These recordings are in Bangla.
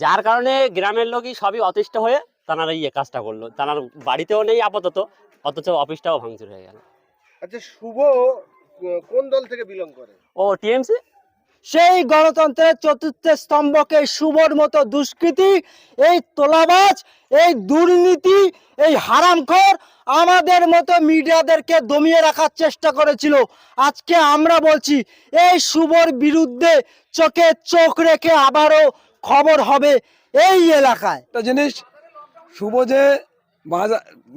যার কারণে গ্রামের লোকই সবই অতিষ্ঠ হয়ে তারা এই কাজটা করলো। তার বাড়িতেও নেই আপাতত, অথচ অফিসটাও ভাঙচুর হয়ে গেল। আচ্ছা, শুভ কোন দল থেকে বিলং করে? ও টিএমসি। সেই গণতন্ত্রের চতুর্থ স্তম্ভকে শুভর মতো দুষ্কৃতি, এই তোলাবাজ, এই দুর্নীতি, এই হারামখোর আমাদের মতো মিডিয়াদেরকে দমিয়ে রাখার চেষ্টা করেছিল। আজকে আমরা বলছি এই শুভর বিরুদ্ধে চোখে চোখ রেখে আবারও খবর হবে এই এলাকায়। একটা জিনিস, শুভ যে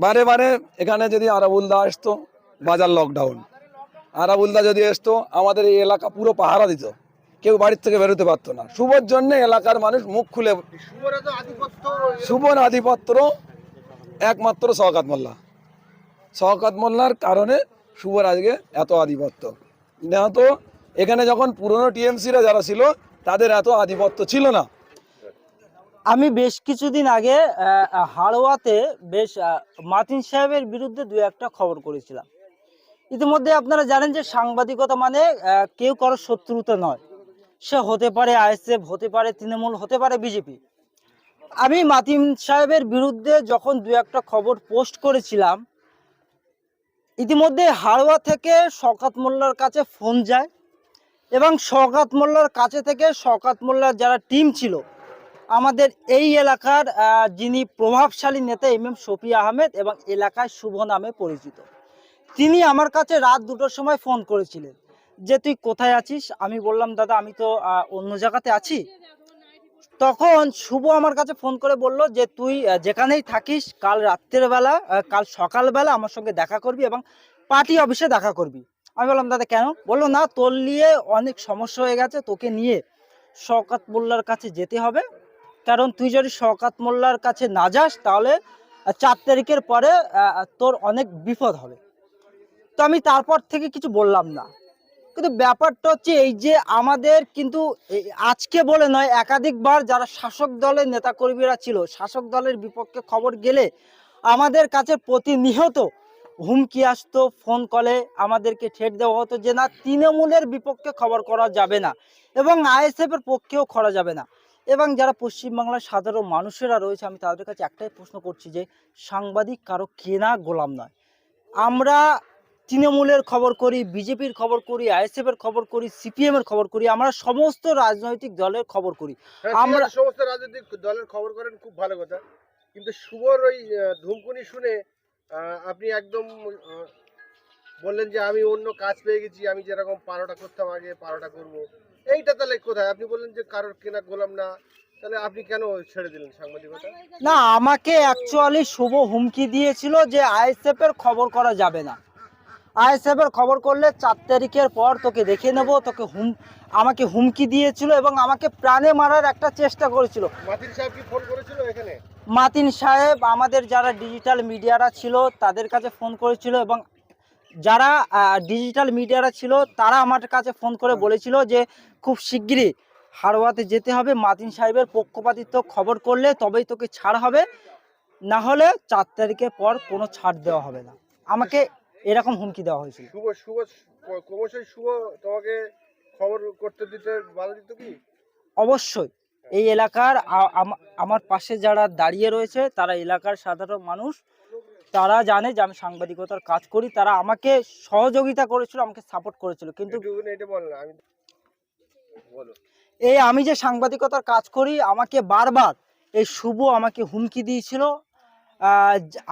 বারে বারে এখানে যদি আরাবুলদা আসতো, বাজার লকডাউন, আরাবুলদা যদি আসতো আমাদের এই এলাকা পুরো পাহারা দিত, কেউ বাড়ির থেকে বেরোতে পারতো না। শুভর জন্য এলাকার মানুষ মুখ খুলে, শুভর এত আধিপত্য, শুভর আধিপত্য একমাত্র শওকত মোল্লা। শওকত মোল্লার কারণে শুভর আজকে এত আধিপত্য। না তো এখানে যখন পুরনো টিএমসিরা যারা ছিল তাদের এত আধিপত্য ছিল না। আমি বেশ কিছুদিন আগে হাড়োয়াতে মাতিন সাহেবের বিরুদ্ধে দু একটা খবর করেছিলাম। ইতিমধ্যে আপনারা জানেন যে সাংবাদিকতা মানে কেউ কারো শত্রুতা নয়। সে হতে পারে আইএসএফ, হতে পারে তৃণমূল, হতে পারে বিজেপি। আমি মাতিন সাহেবের বিরুদ্ধে যখন দু একটা খবর পোস্ট করেছিলাম, ইতিমধ্যে হাড়োয়া থেকে শওকত মোল্লার কাছে ফোন যায় এবং শওকত মোল্লার কাছে থেকে শওকত মোল্লার যারা টিম ছিল, আমাদের এই এলাকার যিনি প্রভাবশালী নেতা এমএম শফি আহমেদ এবং এলাকায় শুভ নামে পরিচিত, তিনি আমার কাছে রাত 2টোর সময় ফোন করেছিলেন যে তুই কোথায় আছিস। আমি বললাম দাদা আমি তো অন্য জায়গাতে আছি। তখন শুভ আমার কাছে ফোন করে বলল যে তুই যেখানেই থাকিস কাল রাত্রের বেলা, কাল সকালবেলা আমার সঙ্গে দেখা করবি এবং পার্টি অফিসে দেখা করবি। আমি বললাম দাদা কেন? বললো না, তোর নিয়ে অনেক সমস্যা হয়ে গেছে, তোকে নিয়ে শওকত মোল্লার কাছে যেতে হবে। কারণ তুই যদি শওকত মোল্লার কাছে না যাস তাহলে 4 তারিখের পরে তোর অনেক বিপদ হবে। তো আমি তারপর থেকে কিছু বললাম না। কিন্তু ব্যাপারটা হচ্ছে এই যে আমাদের কিন্তু আজকে বলে নয়, একাধিকবার যারা শাসক দলের নেতাকর্মীরা ছিল, শাসক দলের বিপক্ষে খবর গেলে আমাদের কাছে প্রতিনিয়ত হুমকি আসতো, ফোন কলে আমাদেরকে ঠেট দেওয়া হতো যে না, তৃণমূলের বিপক্ষে খবর করা যাবে না এবং আইএসএফের পক্ষেও করা যাবে না। এবং যারা পশ্চিমবাংলার সাধারণ মানুষেরা রয়েছে, আমি তাদের কাছে একটাই প্রশ্ন করছি যে সাংবাদিক কারো কেনা গোলাম নয়। আমরা তৃণমূলের খবর করি, বিজেপির খবর করি, আইএসএফ এর খবর করি, সিপিএম এর খবর করি, আমরা সমস্ত রাজনৈতিক দলের খবর করি। আমরা সমস্ত রাজনৈতিক দলের খবর করেন, খুব ভালো কথা। কিন্তু শুভর ওই ধুমকুনি শুনে আপনি একদম বললেন যে আমি অন্য কাজ পেয়ে গেছি, আমি যেরকম 12টা করতাম আগে 12টা করবো। এইটা তাহলে কোথায়? আপনি বললেন যে কারোর কেনা গোলাম না, তাহলে আপনি কেন ছেড়ে দিলেন সাংবাদিকতা? না, আমাকে অ্যাকচুয়ালি শুভ হুমকি দিয়েছিল যে আইএসএফ এর খবর করা যাবে না, আইএসএফ এর খবর করলে 4 তারিখের পর তোকে দেখে নেব, তোকে আমাকে হুমকি দিয়েছিল এবং আমাকে প্রাণে মারার একটা চেষ্টা করেছিল। মাতিন সাহেব কি ফোন করেছিল এখানে? মাতিন সাহেব আমাদের যারা ডিজিটাল মিডিয়ারা ছিল তাদের কাছে ফোন করেছিল এবং যারা ডিজিটাল মিডিয়ারা ছিল তারা আমার কাছে ফোন করে বলেছিল যে খুব শিগগিরই হাড়োয়াতে যেতে হবে, মাতিন সাহেবের পক্ষপাতিত্ব খবর করলে তবেই তোকে ছাড় হবে, না হলে 4 তারিখের পর কোনো ছাড় দেওয়া হবে না। আমাকে এরকম হুমকি দেওয়া হয়েছিল। শুভ শুভ ক্রমশই শুভ তোমাকে খবর করতে দিতে বাধা দিত কি? অবশ্যই এই এলাকার আমার পাশে যারা দাঁড়িয়ে রয়েছে তারা এলাকার সাধারণ মানুষ, তারা জানে যে আমি সাংবাদিকতার কাজ করি, তারা আমাকে সহযোগিতা করেছিল, আমাকে সাপোর্ট করেছিল। কিন্তু এটা বল না, আমি বলো। এই আমি যে সাংবাদিকতার কাজ করি, আমাকে বারবার এই শুভ আমাকে হুমকি দিয়েছিল,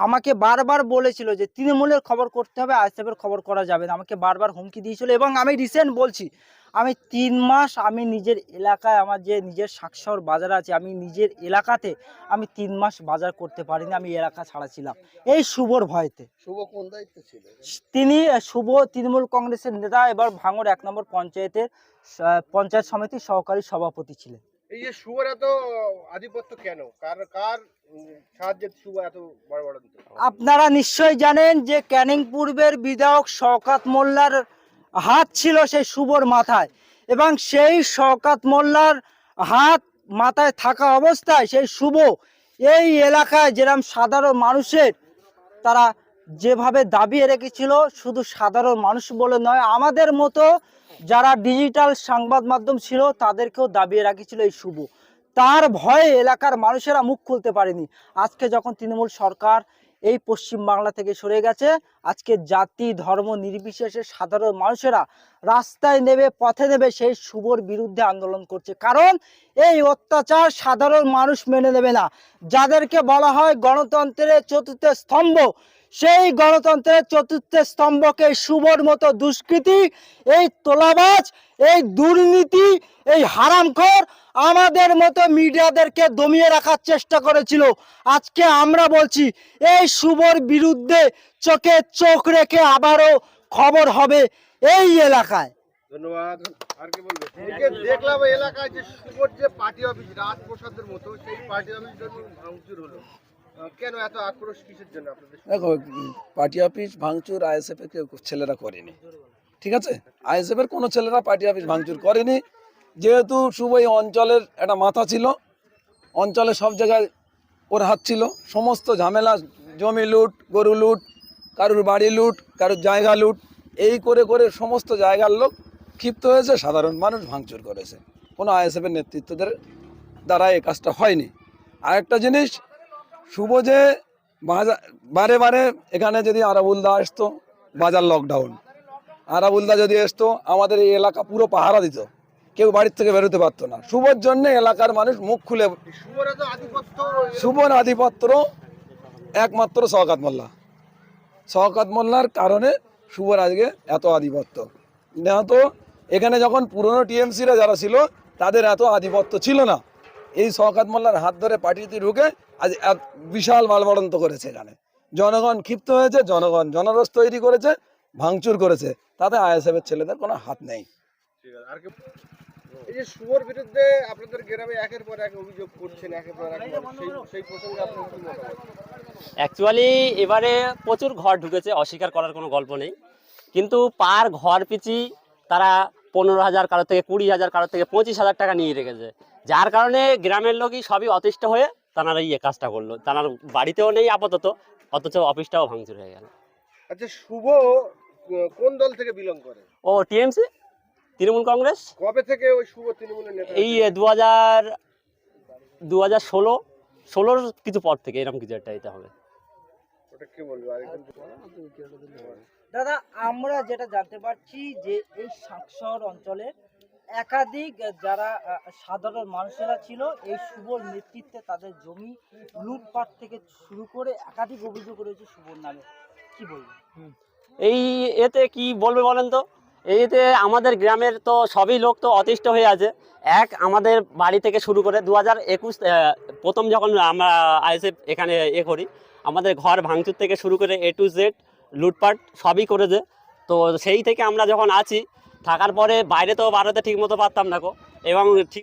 আমাকে বারবার বলেছিল যে তৃণমূলের খবর করতে হবে, আইএসএফের খবর করা যাবে না, আমাকে বারবার হুমকি দিয়েছিল। এবং আমি রিসেন্ট বলছি, আমি 3 মাস আমি নিজের এলাকায়, আমার যে নিজের শাকশহর বাজার আছে, আমি নিজের এলাকাতে আমি 3 মাস বাজার করতে পারিনি, আমি এলাকা ছাড়া ছিলাম এই শুভর ভয়তে। শুভ কোন দায়িত্বে ছিল? তিনি শুভ তৃণমূল কংগ্রেসের নেতা, এবার ভাঙড় 1 নম্বর পঞ্চায়েতের পঞ্চায়েত সমিতির সহকারী সভাপতি ছিলেন। এই যে শুভর এত আধিপত্য কেন? কার সাহায্যে শুভ এত বড় বড় দিত? আপনারা নিশ্চয়ই জানেন যে ক্যানিং পূর্বের বিধায়ক শওকত মোল্লার হাত ছিল সেই শুভর মাথায় এবং সেই শওকত মোল্লার হাত মাথায় থাকা অবস্থায় সেই শুভ এই এলাকায় যেরকম সাধারণ মানুষের তারা যেভাবে দাবিয়ে রেখেছিল, শুধু সাধারণ মানুষ বলে নয়, আমাদের মতো যারা ডিজিটাল সংবাদ মাধ্যম ছিল তাদেরকেও দাবিয়ে রাখেছিল এই শুভ। তার ভয়ে এলাকার মানুষেরা মুখ খুলতে পারেনি। আজকে যখন তৃণমূল সরকার এই পশ্চিম বাংলা থেকে সরে গেছে, আজকে জাতি ধর্ম নির্বিশেষে সাধারণ মানুষেরা রাস্তায় নেবে, পথে নেবে, সেই শুভর বিরুদ্ধে আন্দোলন করছে। কারণ এই অত্যাচার সাধারণ মানুষ মেনে নেবে না। যাদেরকে বলা হয় গণতন্ত্রের চতুর্থ স্তম্ভ, সেই গণতন্ত্রের চতুর্থ স্তম্ভকে শুভর মতো দুষ্কৃতী, এই তোলাবাজ, এই দুর্নীতি, এই হারামখোর আমাদের মতো মিডিয়াদেরকে দমিয়ে রাখার চেষ্টা করেছিল। আজকে আমরা বলছি এই শুভর বিরুদ্ধে চোখে চোখ রেখে আবারও খবর হবে এই এলাকায়। ধন্যবাদ। আর কি বলবে? এদিকে দেখলাম এই এলাকায় যে শুভর যে পার্টি অফিস রাজপ্রসাদের মতো, সেই পার্টি অফিস ভাঙচুর হলো। কেন এত আক্রোশ, কিসের জন্য আপনাদের? দেখো, পার্টি অফিস ভাঙচুর আইএসএফ এর ছেলেরা করেনি, ঠিক আছে? আইএসএফ এর কোনো ছেলেরা পার্টি অফিস ভাঙচুর করেনি। যেহেতু শুভ এই অঞ্চলের একটা মাথা ছিল, অঞ্চলে সব জায়গায় ওর হাত ছিল, সমস্ত ঝামেলা, জমি লুট, গরু লুট, কারুর বাড়ি লুট, কারুর জায়গা লুট, এই করে করে সমস্ত জায়গার লোক ক্ষিপ্ত হয়েছে, সাধারণ মানুষ ভাঙচুর করেছে। কোনো আইএসএফ এর নেতৃত্বদের দ্বারা এই কাজটা হয়নি। আরেকটা জিনিস, শুভ যে বারে বারে এখানে যদি আরাবুলদা আসতো, বাজার লকডাউন, আরাবুলদা যদি আসতো, আমাদের এই এলাকা পুরো পাহারা দিত, কেউ বাড়ির থেকে বেরোতে পারতো না। শুভর জন্য এলাকার মানুষ মুখ খুলে, শুভর এত আধিপত্য, শুভর আধিপত্য একমাত্র শওকত মোল্লা। শওকত মোল্লার কারণে শুভর আজকে এত আধিপত্য। না তো এখানে যখন পুরনো টিএমসিরা যারা ছিল, তাদের এত আধিপত্য ছিল না। এই শওকত মোল্লার হাত ধরে পার্টিতে ঢুকে আজ বিশাল মালবড়ন্ত করেছে। এখানে জনগণ ক্ষিপ্ত হয়েছে, জনগণ জনরোষ তৈরি করেছে, ভাঙচুর করেছে, তাতে আইএসএফ এর ছেলেদের কোনো হাত নেই। ঠিক আছে। আর কি এই যে শুভর বিরুদ্ধে আপনাদের গ্রামে একের পর এক অভিযোগ করছেন, একের পর এক, সেই প্রসঙ্গে আপনার কি মতামত? অ্যাকচুয়ালি এবারে প্রচুর ঘর ঢুকেছে, অস্বীকার করার কোনো গল্প নেই। কিন্তু পার ঘর পিছি তারা 15,000, কারোর থেকে 20,000, কারোর থেকে 25,000 টাকা নিয়ে রেখেছে। যার কারণে গ্রামের লোকই সবই অতিষ্ঠ হয়ে তারা কাজটা করলো। তার বাড়িতেও নেই আপাতত, অথচ অফিসটাও ভাঙচুর হয়ে গেল। আচ্ছা, শুভ কোন দল থেকে বিলং করে? ও টিএমসি, তৃণমূল কংগ্রেস। কবে থেকে ওই শুভ তৃণমূলের নেতা? এই 2016 কিছু পর থেকে, এরকম কিছু একটা এটা হবে। ওটা কি বলবো আরেকজন? দাদা, আমরা যেটা জানতে পারছি যে এই সাকশহর অঞ্চলে একাধিক যারা সাধারণ মানুষেরা ছিল, এই শুভর নেতৃত্বে তাদের জমি লুটপাট থেকে শুরু করে একাধিক অভিযোগ রয়েছে শুভর নামে। কি বলবো? এই এতে কি বলবে বলেন তো? এতে আমাদের গ্রামের তো সবই লোক তো অতিষ্ঠ হয়ে আছে। আমাদের বাড়ি থেকে শুরু করে 2021 প্রথম যখন আমরা আইএসএফ এখানে করি, আমাদের ঘর ভাঙচুর থেকে শুরু করে A to Z লুটপাট সবই করেছে। তো সেই থেকে আমরা যখন আছি, থাকার পরে বাইরে তো বাড়াতে ঠিক মতো পারতাম না, এবং ঠিক